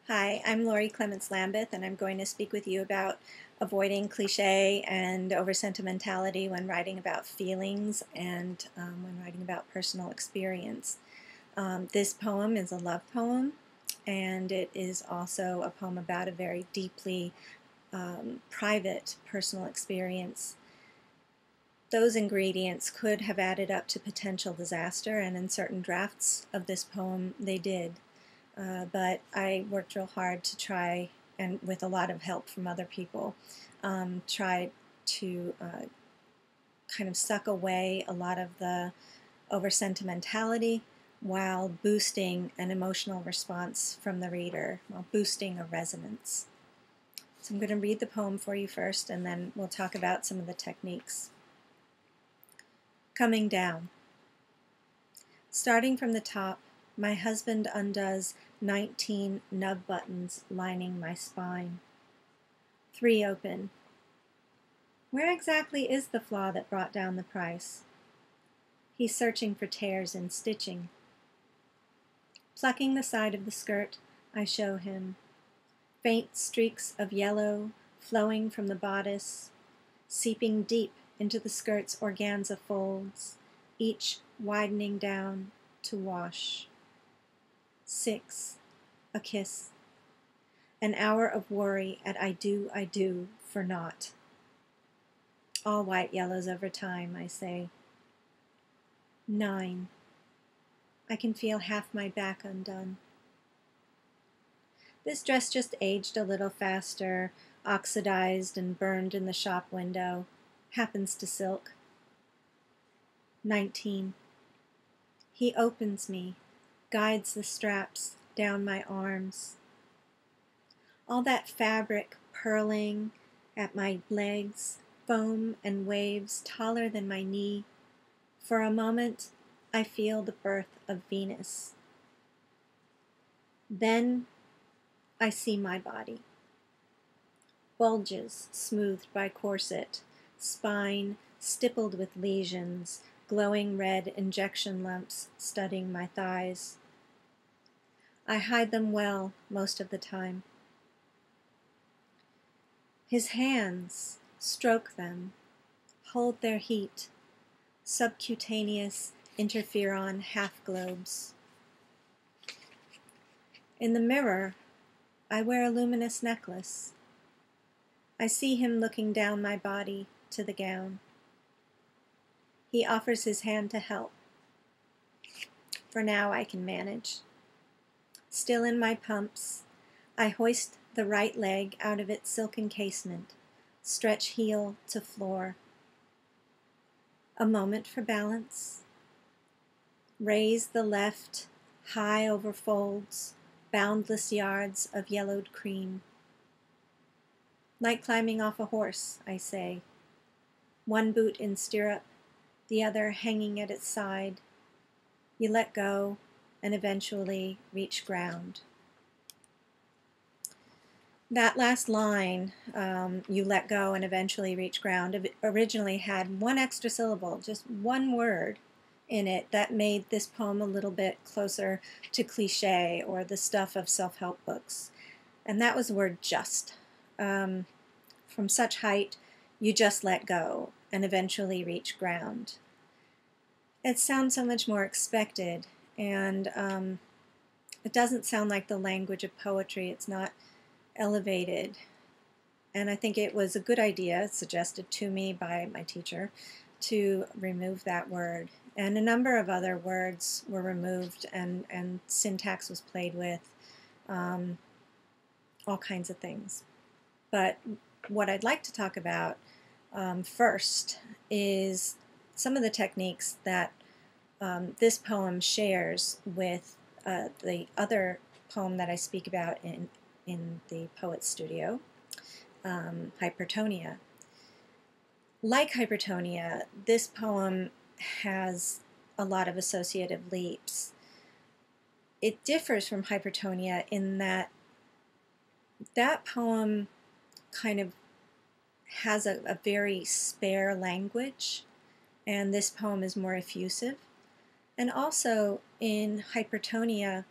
Hi, I'm Laurie Clements Lambeth, and I'm going to speak with you about avoiding cliche and oversentimentality when writing about feelings and when writing about personal experience. This poem is a love poem, and it is also a poem about a very deeply private personal experience. Those ingredients could have added up to potential disaster, and in certain drafts of this poem, they did. But I worked real hard to try, and with a lot of help from other people, try to kind of suck away a lot of the over-sentimentality while boosting an emotional response from the reader, while boosting a resonance. So I'm going to read the poem for you first, and then we'll talk about some of the techniques. Coming down. Starting from the top, my husband undoes 19 nub buttons lining my spine. 3 open. Where exactly is the flaw that brought down the price? He's searching for tears in stitching. Plucking the side of the skirt, I show him. Faint streaks of yellow flowing from the bodice, seeping deep into the skirt's organza folds, each widening down to wash. 6. A kiss. An hour of worry at I do for naught. All white yellows over time, I say. 9. I can feel half my back undone. This dress just aged a little faster, oxidized and burned in the shop window. Happens to silk. 19. He opens me, guides the straps down my arms. All that fabric purling at my legs, foam and waves taller than my knee. For a moment, I feel the birth of Venus. Then I see my body. Bulges smoothed by corset, spine stippled with lesions, glowing red injection lumps studding my thighs. I hide them well most of the time. His hands stroke them, hold their heat, subcutaneous interferon half-globes. In the mirror, I wear a luminous necklace. I see him looking down my body to the gown. He offers his hand to help. For now, I can manage. Still in my pumps, I hoist the right leg out of its silken casement, stretch heel to floor. A moment for balance. Raise the left, high over folds, boundless yards of yellowed cream. Like climbing off a horse, I say. One boot in stirrup, the other hanging at its side. You let go and eventually reach ground. That last line, you let go and eventually reach ground, originally had one extra syllable, just one word in it that made this poem a little bit closer to cliche or the stuff of self-help books. And that was the word just. From such height, you just let go and eventually reach ground. It sounds so much more expected, and it doesn't sound like the language of poetry. It's not elevated. And I think it was a good idea, suggested to me by my teacher, to remove that word. And a number of other words were removed, and syntax was played with, all kinds of things. But what I'd like to talk about first is some of the techniques that this poem shares with the other poem that I speak about in the Poet's Studio, Hypertonia. Like Hypertonia, this poem has a lot of associative leaps. It differs from Hypertonia in that poem kind of has a very spare language, and this poem is more effusive. And also in Hypertonia,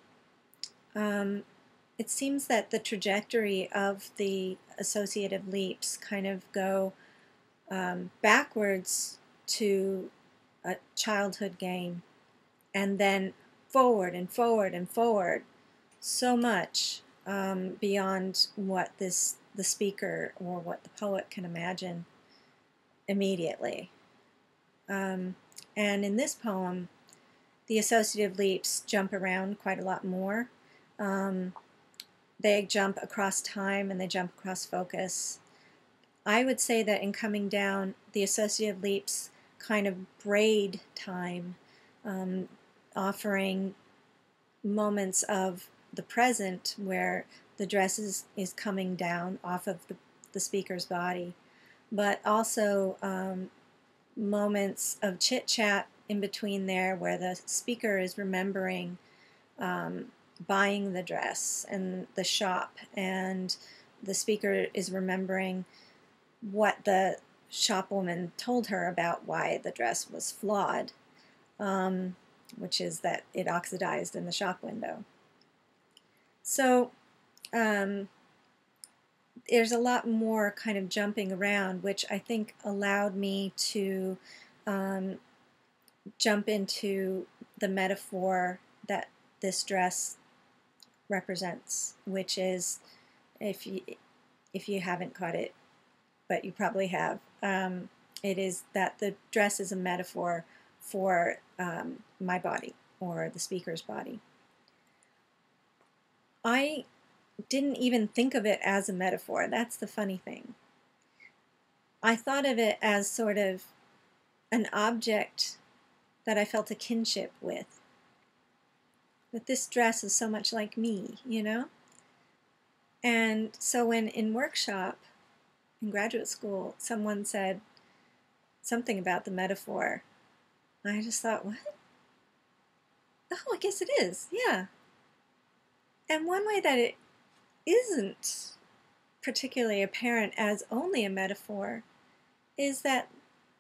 it seems that the trajectory of the associative leaps kind of go backwards to a childhood game, and then forward and forward and forward, so much beyond what the speaker or what the poet can imagine immediately. And in this poem, the associative leaps jump around quite a lot more. They jump across time and they jump across focus. I would say that in coming down, the associative leaps kind of braid time, offering moments of the present where the dress is coming down off of the speaker's body, but also moments of chit-chat in between there where the speaker is remembering buying the dress and the shop, and the speaker is remembering what the shopwoman told her about why the dress was flawed, which is that it oxidized in the shop window. So there's a lot more kind of jumping around, which I think allowed me to jump into the metaphor that this dress represents, which is, if you haven't caught it, but you probably have, it is that the dress is a metaphor for my body, or the speaker's body. I didn't even think of it as a metaphor. That's the funny thing. I thought of it as sort of an object that I felt a kinship with. That this dress is so much like me, you know? And so when in workshop, in graduate school, someone said something about the metaphor, I just thought, what? Oh, I guess it is, yeah. And one way that it isn't particularly apparent as only a metaphor is that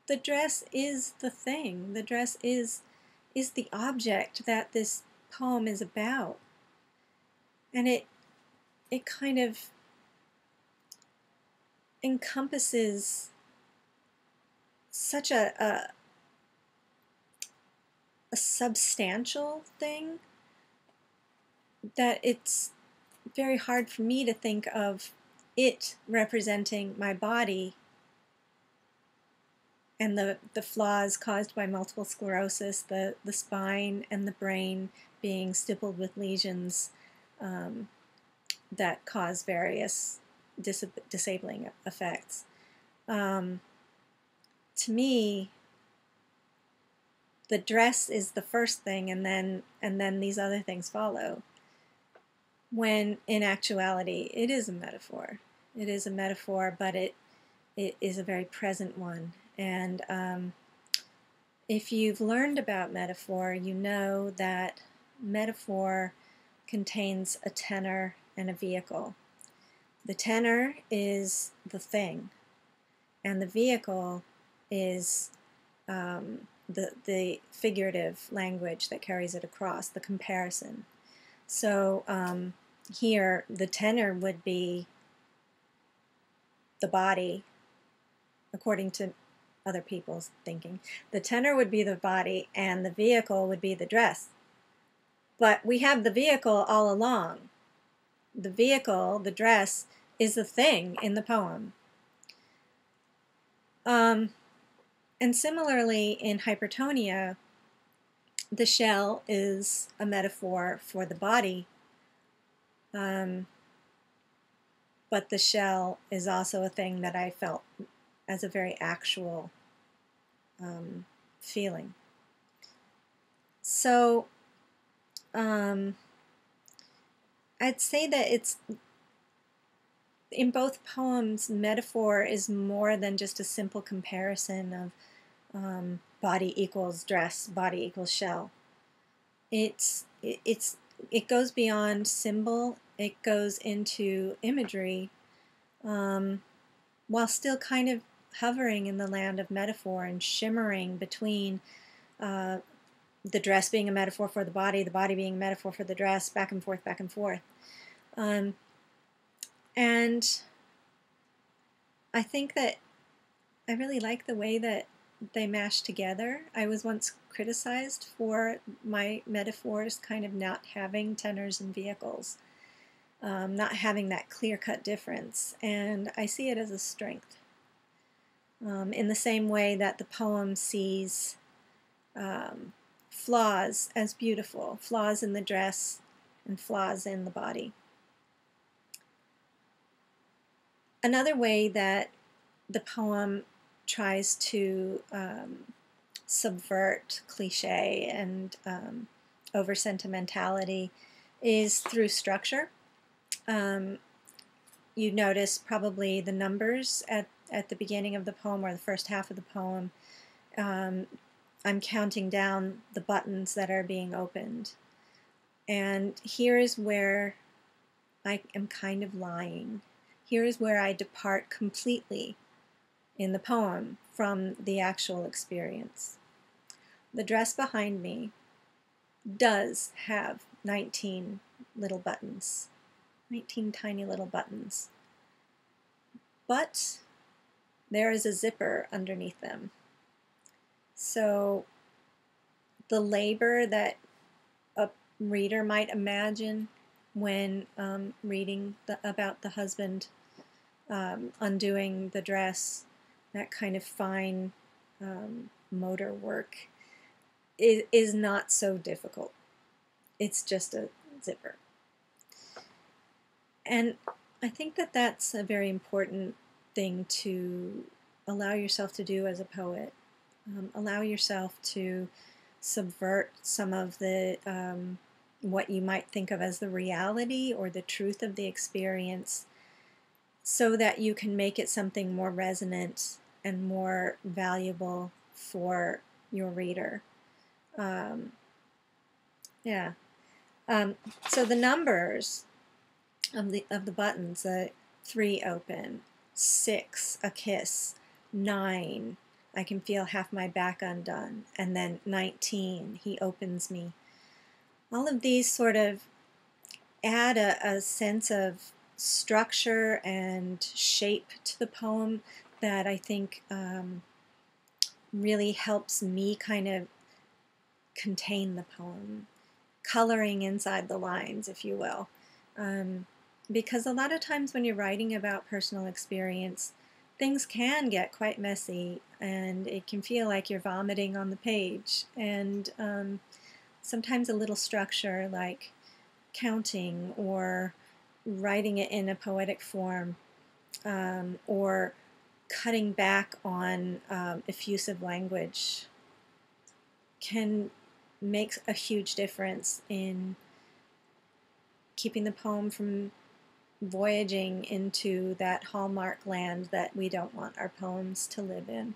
the dress is the thing. The dress is the object that this poem is about. And it kind of encompasses such a substantial thing that it's very hard for me to think of it representing my body and the flaws caused by multiple sclerosis, the spine and the brain being stippled with lesions that cause various disabling effects. To me, the dress is the first thing, and then these other things follow. When in actuality, it is a metaphor. It is a metaphor, but it is a very present one. And if you've learned about metaphor, you know that metaphor contains a tenor and a vehicle. The tenor is the thing, and the vehicle is the figurative language that carries it across, the comparison. So here, the tenor would be the body, according to other people's thinking. The tenor would be the body, and the vehicle would be the dress. But we have the vehicle all along. The vehicle, the dress, is the thing in the poem. And similarly, in hypertonia, the shell is a metaphor for the body, but the shell is also a thing that I felt as a very actual feeling. So I'd say that it's, in both poems, metaphor is more than just a simple comparison of body equals dress, body equals shell. It goes beyond symbol. It goes into imagery, while still kind of hovering in the land of metaphor and shimmering between the dress being a metaphor for the body being a metaphor for the dress, back and forth, back and forth. And I think that I really like the way that they mash together. I was once criticized for my metaphors kind of not having tenors and vehicles, not having that clear-cut difference, and I see it as a strength. In the same way that the poem sees flaws as beautiful, flaws in the dress and flaws in the body. Another way that the poem tries to subvert cliche and over-sentimentality is through structure. You notice probably the numbers at the beginning of the poem, or the first half of the poem. I'm counting down the buttons that are being opened. And here is where I am kind of lying. Here is where I depart completely in the poem from the actual experience. The dress behind me does have 19 little buttons, 19 tiny little buttons. But there is a zipper underneath them. So the labor that a reader might imagine when reading about the husband undoing the dress, that kind of fine motor work, is not so difficult. It's just a zipper. And I think that that's a very important thing to allow yourself to do as a poet. Allow yourself to subvert some of the what you might think of as the reality or the truth of the experience, so that you can make it something more resonant and more valuable for your reader. So the numbers of the buttons: 3 open, 6 a kiss, 9 I can feel half my back undone, and then 19 he opens me. All of these sort of add a sense of structure and shape to the poem that I think really helps me kind of contain the poem, coloring inside the lines, if you will. Because a lot of times when you're writing about personal experience, things can get quite messy, and it can feel like you're vomiting on the page. And sometimes a little structure, like counting or writing it in a poetic form, or cutting back on effusive language, can make a huge difference in keeping the poem from voyaging into that hallmark land that we don't want our poems to live in.